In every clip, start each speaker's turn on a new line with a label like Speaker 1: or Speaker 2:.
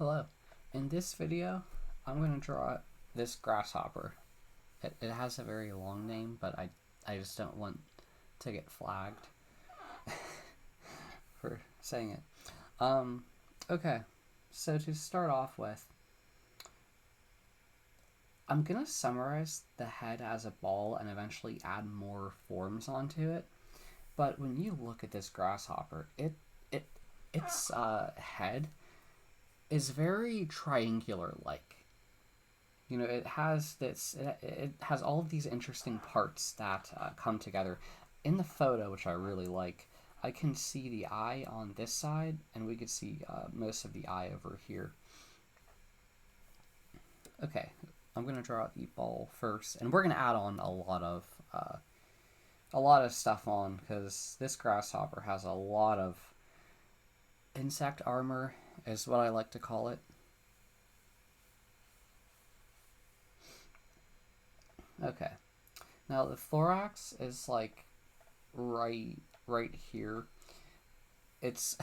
Speaker 1: Hello. In this video, I'm going to draw this grasshopper. It has a very long name, but I just don't want to get flagged for saying it. Okay, so to start off with, I'm going to summarize the head as a ball and eventually add more forms onto it. But when you look at this grasshopper, its head is very triangular like. You know, it has all of these interesting parts that come together. In the photo, which I really like, I can see the eye on this side, and we could see most of the eye over here. Okay, I'm gonna draw the ball first, and we're gonna add on a lot of stuff on, because this grasshopper has a lot of insect armor, is what I like to call it. Okay, now the thorax is like right here. It's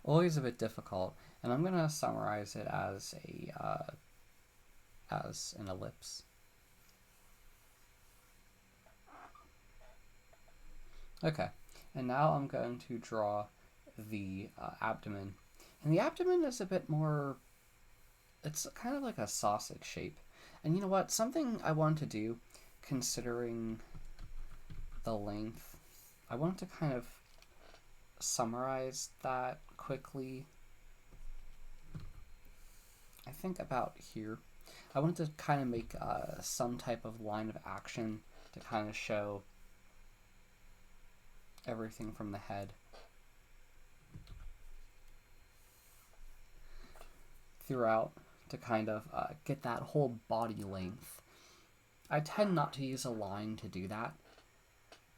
Speaker 1: always a bit difficult, and I'm gonna summarize it as an ellipse. Okay, and now I'm going to draw the abdomen, and the abdomen is a bit more. It's kind of like a sausage shape. And you know what? Something I want to do, considering the length, I want to kind of summarize that quickly. I think about here. I want to kind of make some type of line of action to kind of show everything from the head throughout, to kind of get that whole body length. I tend not to use a line to do that,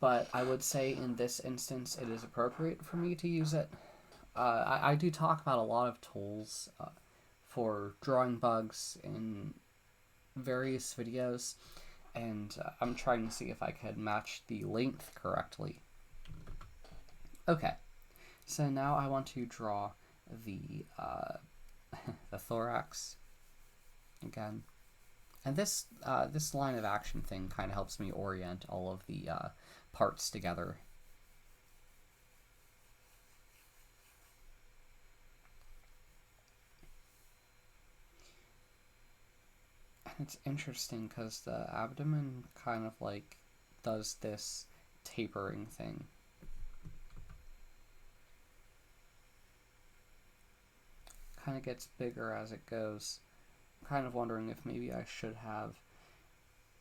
Speaker 1: but I would say in this instance it is appropriate for me to use it. I do talk about a lot of tools for drawing bugs in various videos, and I'm trying to see if I could match the length correctly. Okay, so now I want to draw the the thorax again. And this line of action thing kind of helps me orient all of the parts together. And it's interesting because the abdomen kind of like does this tapering thing. Kind of gets bigger as it goes. I'm kind of wondering if maybe I should have.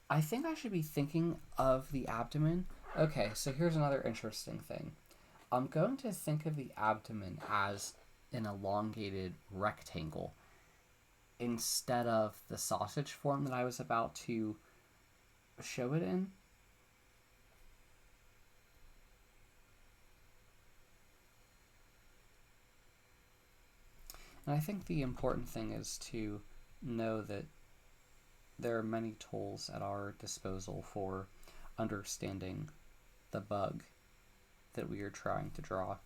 Speaker 1: I think I should be thinking of the abdomen. Okay, so here's another interesting thing. I'm going to think of the abdomen as an elongated rectangle instead of the sausage form that I was about to show it in. And I think the important thing is to know that there are many tools at our disposal for understanding the bug that we are trying to draw.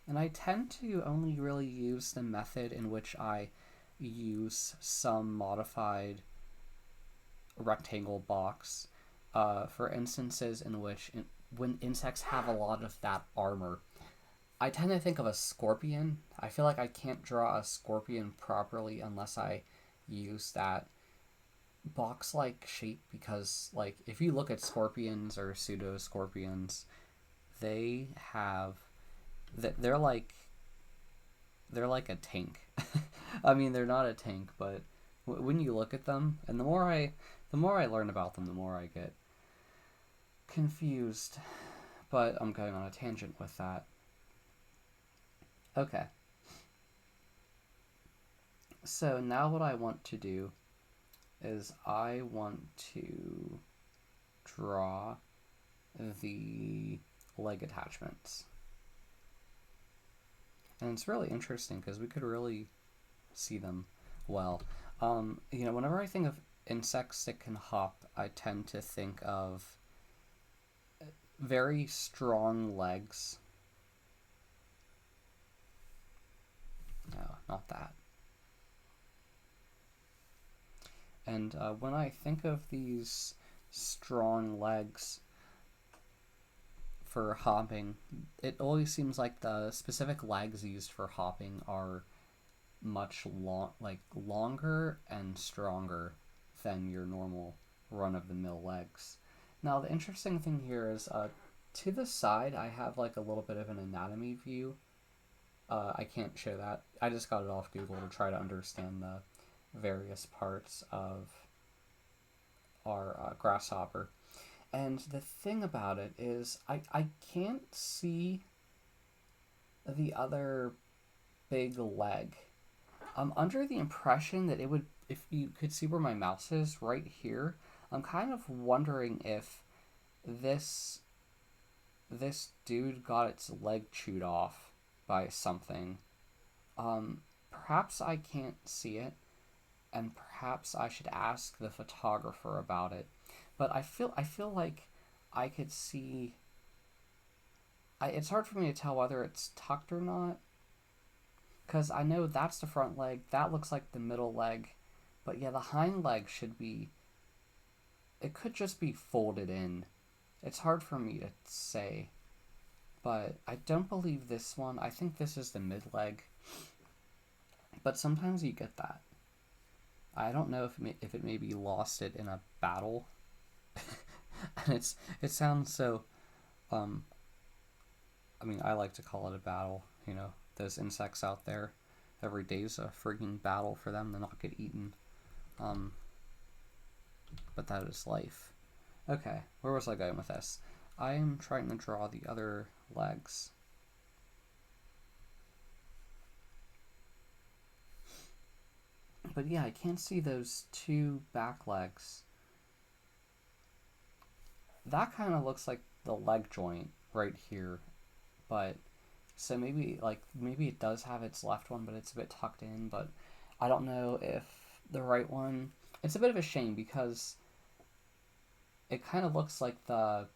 Speaker 1: And I tend to only really use the method in which I use some modified rectangle box for instances in which when insects have a lot of that armor. I tend to think of a scorpion. I feel like I can't draw a scorpion properly unless I use that box-like shape, because like if you look at scorpions or pseudo-scorpions, they have they're like a tank. I mean, they're not a tank, but when you look at them, and the more I learn about them, the more I get confused. But I'm going on a tangent with that. Okay. So now what I want to do is I want to draw the leg attachments. And it's really interesting because we could really see them well. You know, whenever I think of insects that can hop, I tend to think of very strong legs. No, not that. And when I think of these strong legs for hopping, it always seems like the specific legs used for hopping are much longer and stronger than your normal run-of-the-mill legs. Now the interesting thing here is to the side I have like a little bit of an anatomy view. I can't show that. I just got it off Google to try to understand the various parts of our grasshopper. And the thing about it is I can't see the other big leg. I'm under the impression that it would, if you could see where my mouse is right here, I'm kind of wondering if this dude got its leg chewed off by something. Perhaps I can't see it, and perhaps I should ask the photographer about it. But I feel like I could see. It's hard for me to tell whether it's tucked or not, because I know that's the front leg. That looks like the middle leg, but yeah, the hind leg should be. It could just be folded in. It's hard for me to say, but I don't believe this one. I think this is the mid leg, but sometimes you get that. I don't know if it maybe lost it in a battle, and it sounds so. I mean, I like to call it a battle. You know, those insects out there, every day's a freaking battle for them to not get eaten. But that is life. Okay, where was I going with this? I am trying to draw the other legs. But yeah, I can't see those two back legs. That kind of looks like the leg joint right here, but so maybe it does have its left one, but it's a bit tucked in. But I don't know if the right one. It's a bit of a shame because it kind of looks like the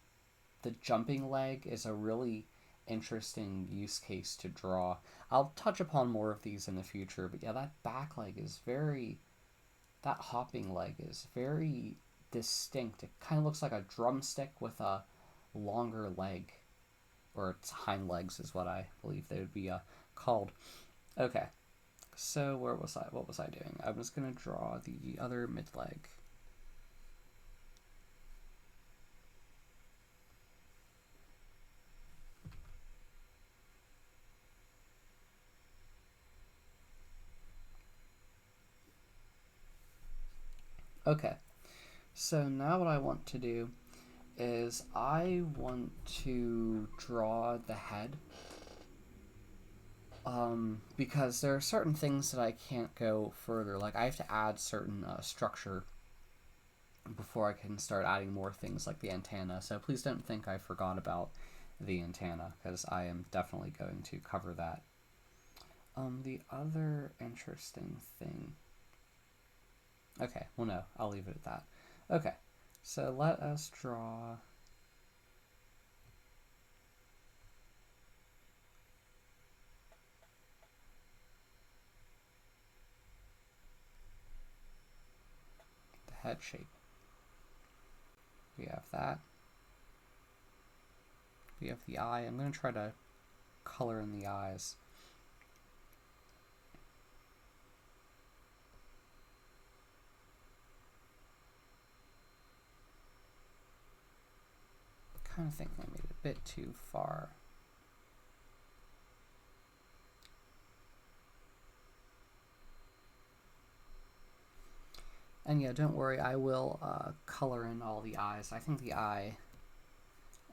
Speaker 1: jumping leg is a really interesting use case to draw. I'll touch upon more of these in the future, but yeah, that back leg is that hopping leg is very distinct. It kind of looks like a drumstick with a longer leg, or its hind legs is what I believe they would be called. Okay, so where was I? What was I doing? I'm just going to draw the other mid leg. Okay, so now what I want to do is I want to draw the head, because there are certain things that I can't go further. Like I have to add certain structure before I can start adding more things like the antenna. So please don't think I forgot about the antenna, because I am definitely going to cover that. The other interesting thing. Okay, well no, I'll leave it at that. Okay, so let us draw the head shape. We have that. We have the eye. I'm going to try to color in the eyes. I kind of think I made it a bit too far. And yeah, don't worry, I will color in all the eyes. I think the eye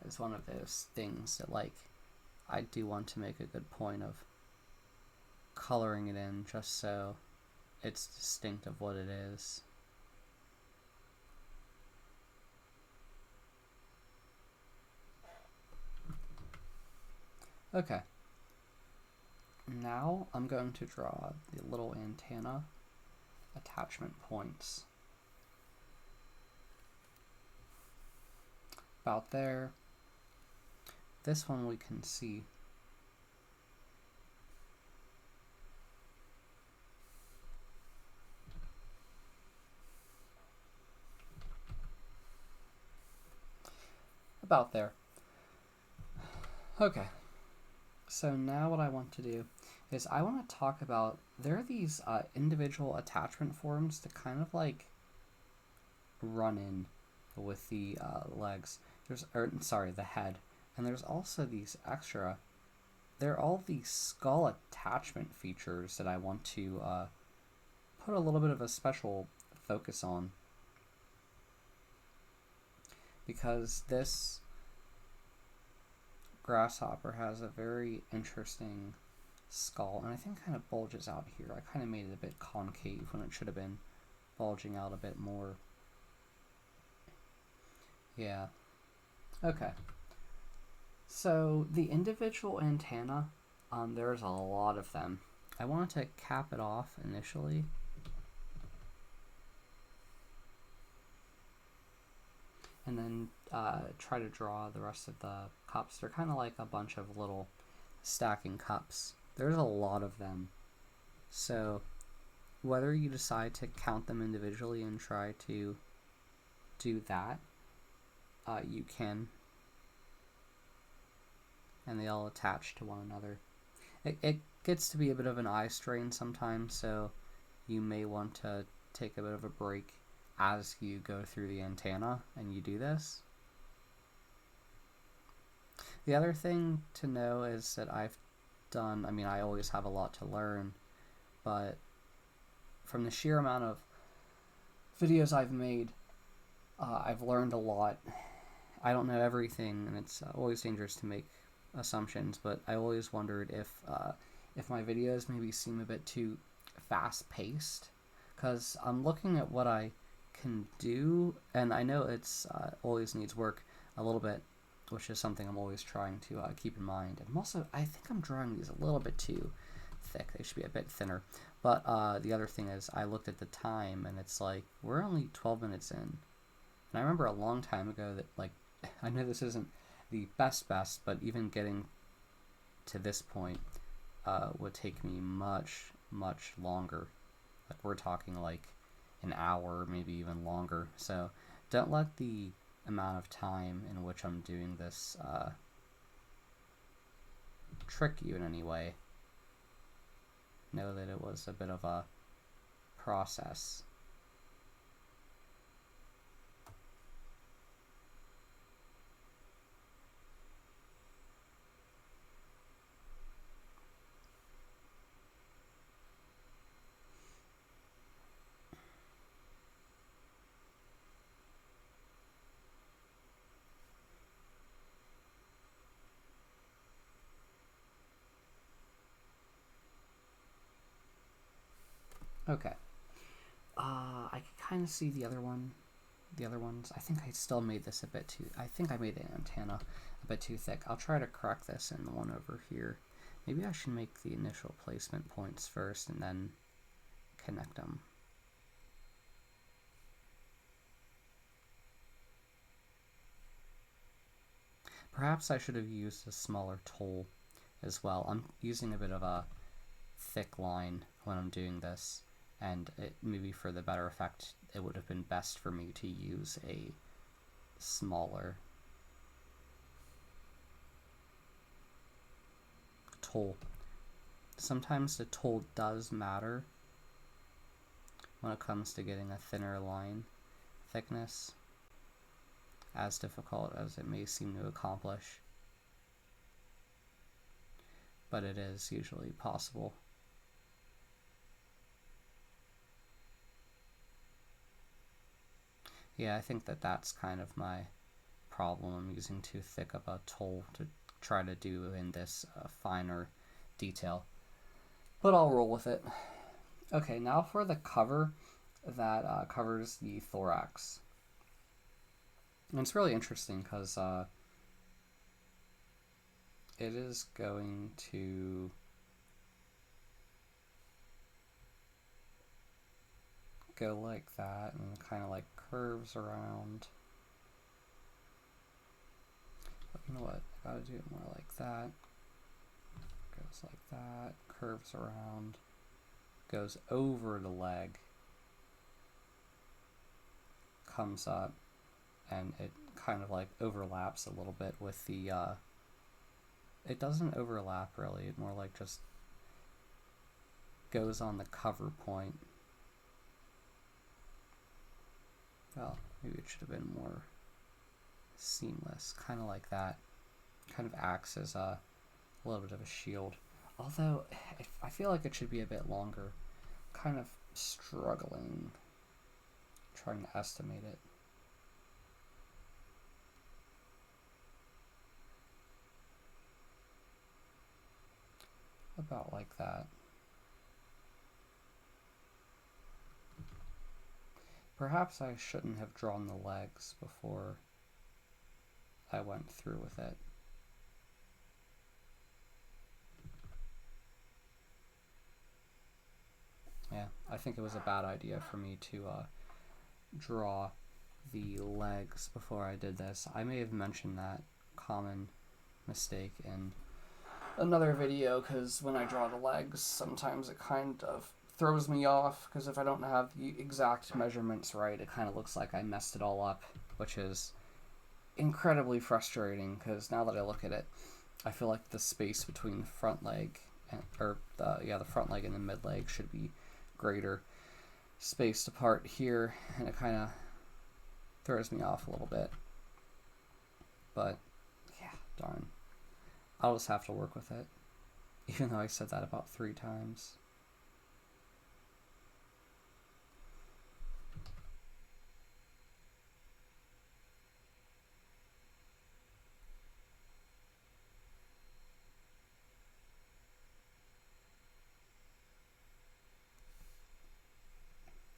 Speaker 1: is one of those things that, like, I do want to make a good point of coloring it in just so it's distinct of what it is. Okay. Now I'm going to draw the little antenna attachment points. About there. this one we can see. About there. Okay, so now what I want to do is I want to talk about, there are these individual attachment forms to kind of like run in with the legs. The head. And there's also these extra, there are all these skull attachment features that I want to put a little bit of a special focus on. Because this grasshopper has a very interesting skull, and I think it kind of bulges out here. I kind of made it a bit concave when it should have been bulging out a bit more. Yeah. Okay. So the individual antenna, there's a lot of them. I wanted to cap it off initially. And then try to draw the rest of the cups. They're kind of like a bunch of little stacking cups. There's a lot of them. So whether you decide to count them individually and try to do that, you can. And they all attach to one another. It gets to be a bit of an eye strain sometimes, so you may want to take a bit of a break as you go through the antenna and you do this. The other thing to know is that I've done, I always have a lot to learn, but from the sheer amount of videos I've made, I've learned a lot. I don't know everything, and it's always dangerous to make assumptions, but I always wondered if my videos maybe seem a bit too fast-paced, because I'm looking at what I can do, and I know it's always needs work a little bit, which is something I'm always trying to keep in mind. And also, I think I'm drawing these a little bit too thick. They should be a bit thinner. But the other thing is, I looked at the time, and it's like, we're only 12 minutes in. And I remember a long time ago that, like, I know this isn't the best, but even getting to this point would take me much, much longer. Like, we're talking like an hour, maybe even longer. So don't let the amount of time in which I'm doing this trick you in any way. Know that it was a bit of a process. Okay. I can kind of see the other ones. I think I still made this a bit too, I think I made the antenna a bit too thick. I'll try to correct this in the one over here. Maybe I should make the initial placement points first and then connect them. Perhaps I should have used a smaller tool as well. I'm using a bit of a thick line when I'm doing this, and maybe for the better effect, it would have been best for me to use a smaller tool. Sometimes the tool does matter when it comes to getting a thinner line thickness, as difficult as it may seem to accomplish, but it is usually possible. Yeah, I think that that's kind of my problem. I'm using too thick of a tool to try to do in this finer detail, but I'll roll with it. Okay, now for the cover that covers the thorax. And it's really interesting because it is going to go like that and kind of like curves around. But you know what? Gotta do it more like that. Goes like that, curves around, goes over the leg, comes up, and it kind of like overlaps a little bit with the, it doesn't overlap really, it more like just goes on the cover point. Well, maybe it should have been more seamless, kind of like that. Kind of acts as a little bit of a shield. Although, I feel like it should be a bit longer. Kind of struggling, trying to estimate it. About like that. Perhaps I shouldn't have drawn the legs before I went through with it. Yeah, I think it was a bad idea for me to draw the legs before I did this. I may have mentioned that common mistake in another video, because when I draw the legs, sometimes it kind of throws me off, because if I don't have the exact measurements right, it kind of looks like I messed it all up, which is incredibly frustrating, because now that I look at it, I feel like the space between the front leg and, the front leg and the mid leg should be greater, spaced apart here, and it kind of throws me off a little bit. But yeah, darn, I'll just have to work with it, even though I said that about 3 times.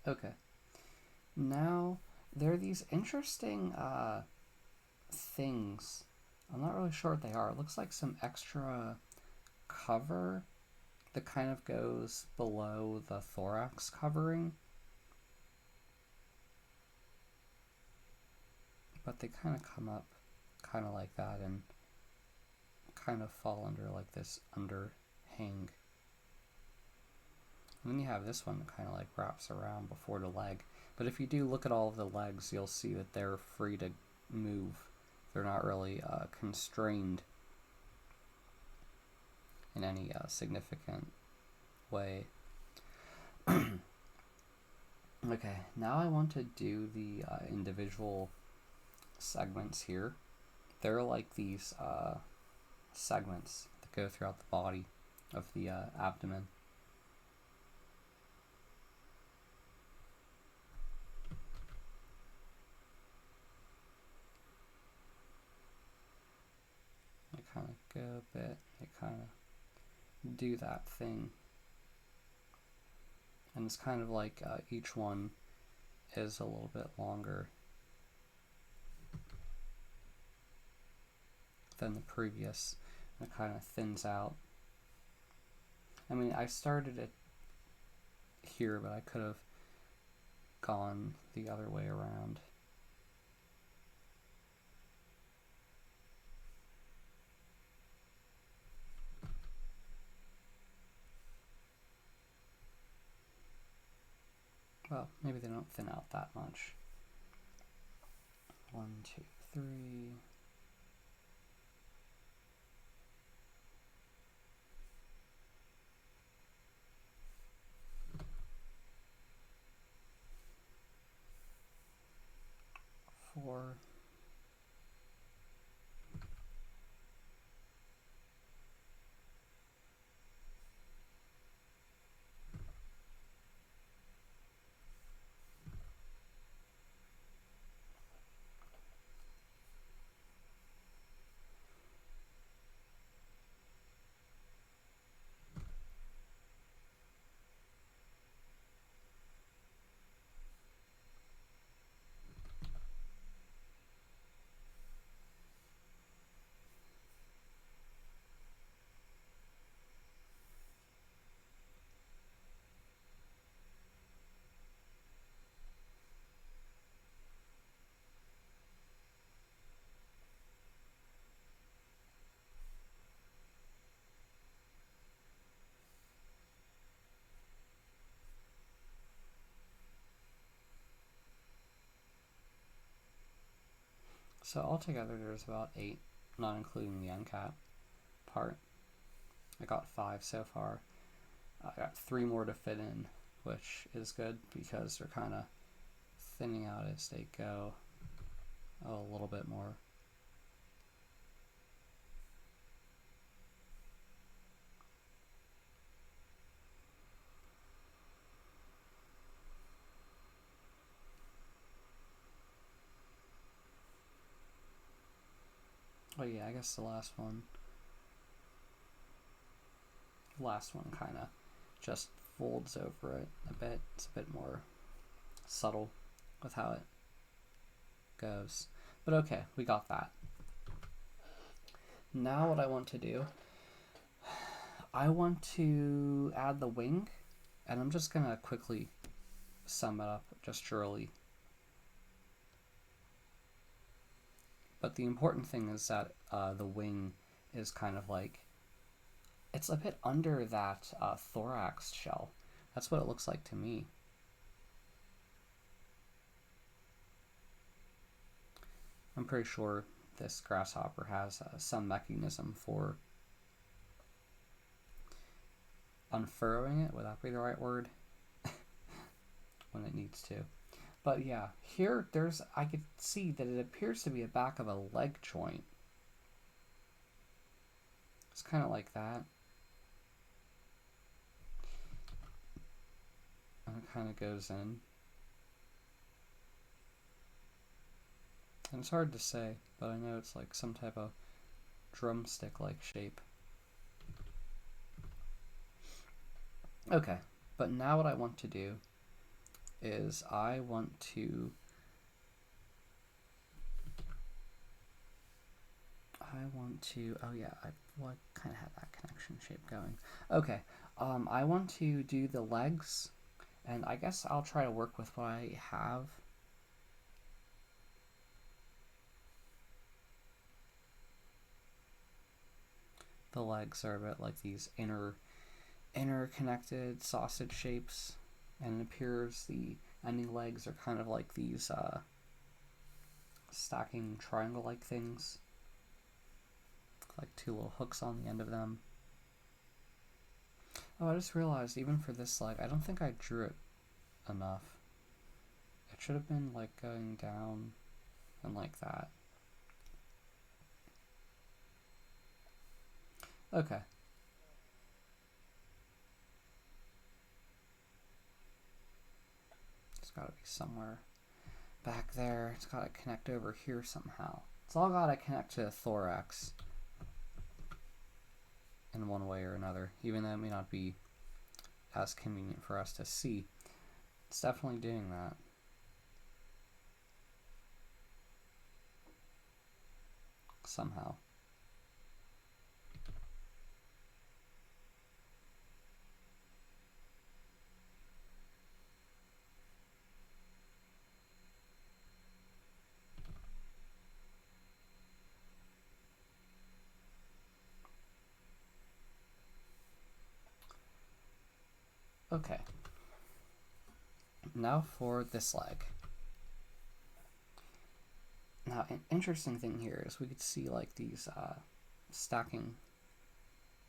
Speaker 1: Okay, now there are these interesting things. I'm not really sure what they are. It looks like some extra cover that kind of goes below the thorax covering, but they kind of come up kind of like that and kind of fall under like this underhang. And then you have this one that kind of like wraps around before the leg. But if you do look at all of the legs, you'll see that they're free to move. They're not really constrained in any significant way. Okay, now I want to do the individual segments here. They're like these segments that go throughout the body of the abdomen. They kind of go a bit, they kind of do that thing. And it's kind of like each one is a little bit longer than the previous. And it kind of thins out. I mean, I started it here, but I could have gone the other way around. Well, maybe they don't thin out that much. 1, 2, 3. 4. 5. So altogether there's about 8, not including the uncapped part. I got 5 so far. I got 3 more to fit in, which is good because they're kind of thinning out as they go a little bit more. Oh yeah, I guess the last one kind of just folds over it a bit. It's a bit more subtle with how it goes. But okay, we got that. Now what I want to do, I want to add the wing, and I'm just going to quickly sum it up gesturally. But the important thing is that the wing is kind of like, it's a bit under that thorax shell. That's what it looks like to me. I'm pretty sure this grasshopper has some mechanism for unfurrowing it. Would that be the right word? When it needs to. But yeah, here I could see that it appears to be a back of a leg joint. It's kind of like that. And it kind of goes in. And it's hard to say, but I know it's like some type of drumstick-like shape. Okay, but now what I want to do is I want to oh yeah, I kind of had that connection shape going. Okay, I want to do the legs, and I guess I'll try to work with what I have. The legs are a bit like these interconnected sausage shapes, and it appears the ending legs are kind of like these stacking triangle-like things, like 2 little hooks on the end of them. Oh, I just realized, even for this leg, I don't think I drew it enough. It should have been like going down and like that. Okay. It's got to be somewhere back there. It's got to connect over here somehow. It's all got to connect to the thorax in one way or another, even though it may not be as convenient for us to see. It's definitely doing that. Somehow. Okay. Now for this leg. Now, an interesting thing here is we could see like these stacking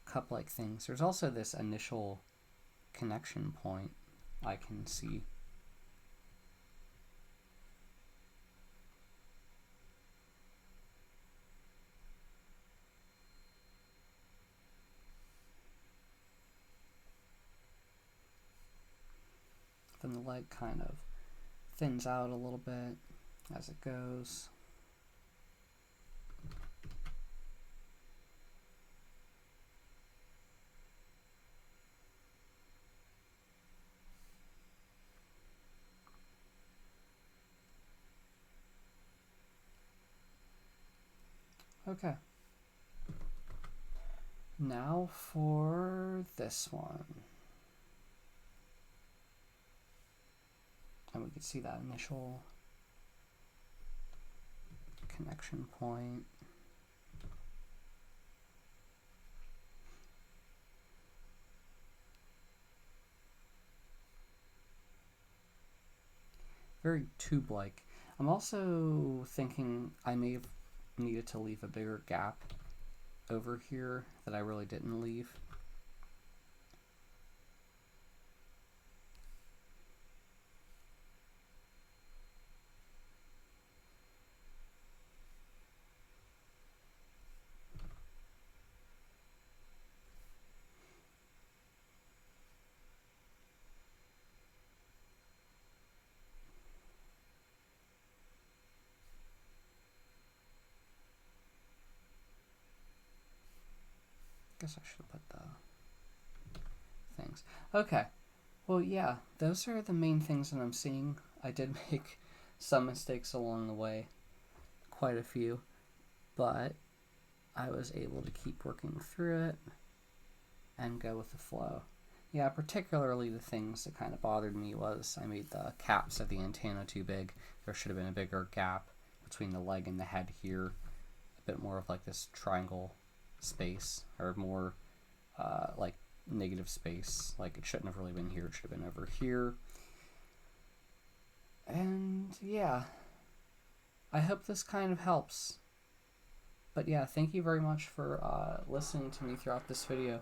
Speaker 1: cup-like things. There's also this initial connection point I can see. Then the leg kind of thins out a little bit as it goes. Okay. Now for this one. And we can see that initial connection point. Very tube-like. I'm also thinking I may have needed to leave a bigger gap over here that I really didn't leave. Guess I should have put the things. Okay. Well, yeah, those are the main things that I'm seeing. I did make some mistakes along the way, quite a few, but I was able to keep working through it and go with the flow. Yeah, particularly the things that kind of bothered me was I made the caps of the antenna too big. There should have been a bigger gap between the leg and the head here, a bit more of like this triangle space, or more like negative space. Like it shouldn't have really been here, it should have been over here. And yeah, I hope this kind of helps. But yeah, thank you very much for listening to me throughout this video.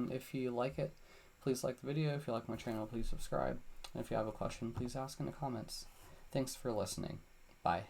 Speaker 1: If you like it, please like the video. If you like my channel, please subscribe. And if you have a question, please ask in the comments. Thanks for listening. Bye.